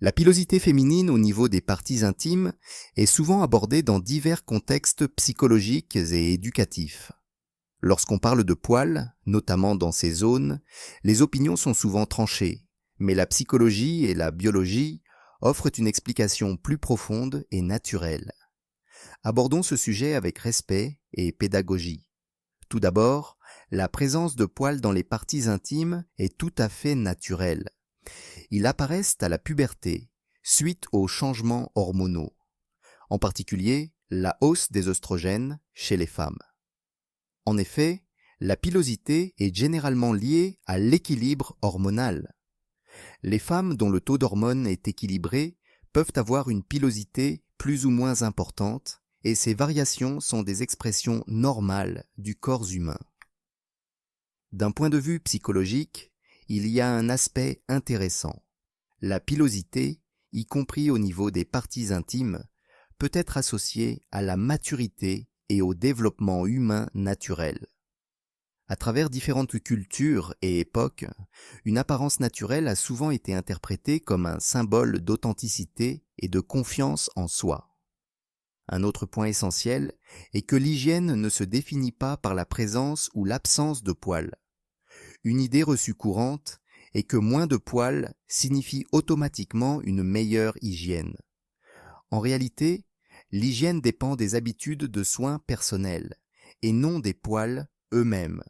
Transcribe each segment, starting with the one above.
La pilosité féminine au niveau des parties intimes est souvent abordée dans divers contextes psychologiques et éducatifs. Lorsqu'on parle de poils, notamment dans ces zones, les opinions sont souvent tranchées, mais la psychologie et la biologie offrent une explication plus profonde et naturelle. Abordons ce sujet avec respect et pédagogie. Tout d'abord, la présence de poils dans les parties intimes est tout à fait naturelle. Ils apparaissent à la puberté, suite aux changements hormonaux, en particulier la hausse des œstrogènes chez les femmes. En effet, la pilosité est généralement liée à l'équilibre hormonal. Les femmes dont le taux d'hormones est équilibré peuvent avoir une pilosité plus ou moins importante, et ces variations sont des expressions normales du corps humain. D'un point de vue psychologique, il y a un aspect intéressant. La pilosité, y compris au niveau des parties intimes, peut être associée à la maturité et au développement humain naturel. À travers différentes cultures et époques, une apparence naturelle a souvent été interprétée comme un symbole d'authenticité et de confiance en soi. Un autre point essentiel est que l'hygiène ne se définit pas par la présence ou l'absence de poils. Une idée reçue courante est que moins de poils signifie automatiquement une meilleure hygiène. En réalité, l'hygiène dépend des habitudes de soins personnels et non des poils eux-mêmes.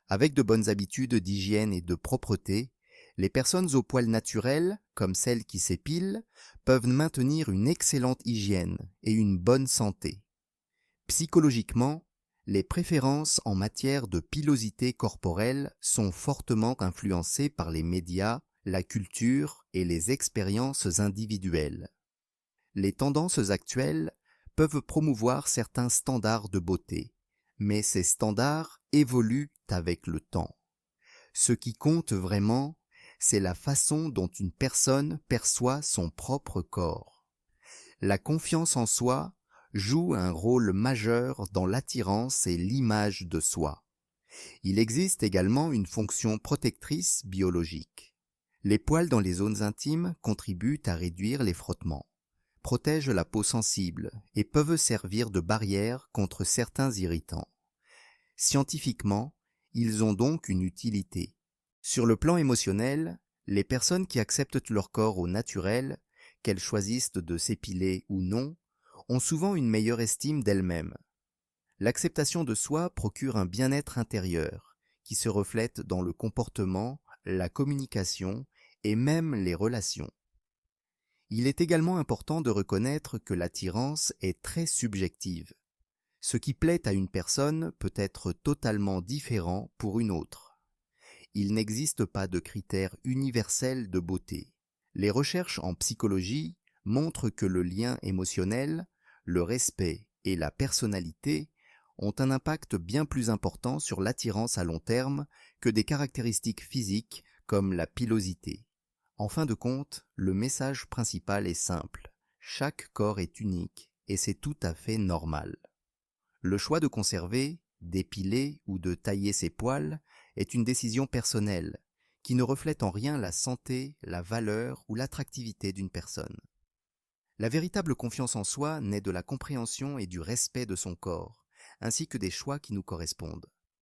Avec de bonnes habitudes d'hygiène et de propreté, les personnes aux poils naturels, comme celles qui s'épilent, peuvent maintenir une excellente hygiène et une bonne santé. Psychologiquement, les préférences en matière de pilosité corporelle sont fortement influencées par les médias, la culture et les expériences individuelles. Les tendances actuelles peuvent promouvoir certains standards de beauté, mais ces standards évoluent avec le temps. Ce qui compte vraiment, c'est la façon dont une personne perçoit son propre corps. La confiance en soi joue un rôle majeur dans l'attirance et l'image de soi. Il existe également une fonction protectrice biologique. Les poils dans les zones intimes contribuent à réduire les frottements, protègent la peau sensible et peuvent servir de barrière contre certains irritants. Scientifiquement, ils ont donc une utilité. Sur le plan émotionnel, les personnes qui acceptent leur corps au naturel, qu'elles choisissent de s'épiler ou non, ont souvent une meilleure estime d'elles-mêmes. L'acceptation de soi procure un bien-être intérieur, qui se reflète dans le comportement, la communication et même les relations. Il est également important de reconnaître que l'attirance est très subjective. Ce qui plaît à une personne peut être totalement différent pour une autre. Il n'existe pas de critères universels de beauté. Les recherches en psychologie montrent que le lien émotionnel, le respect et la personnalité ont un impact bien plus important sur l'attirance à long terme que des caractéristiques physiques comme la pilosité. En fin de compte, le message principal est simple. Chaque corps est unique et c'est tout à fait normal. Le choix de conserver, d'épiler ou de tailler ses poils est une décision personnelle qui ne reflète en rien la santé, la valeur ou l'attractivité d'une personne. La véritable confiance en soi naît de la compréhension et du respect de son corps, ainsi que des choix qui nous correspondent.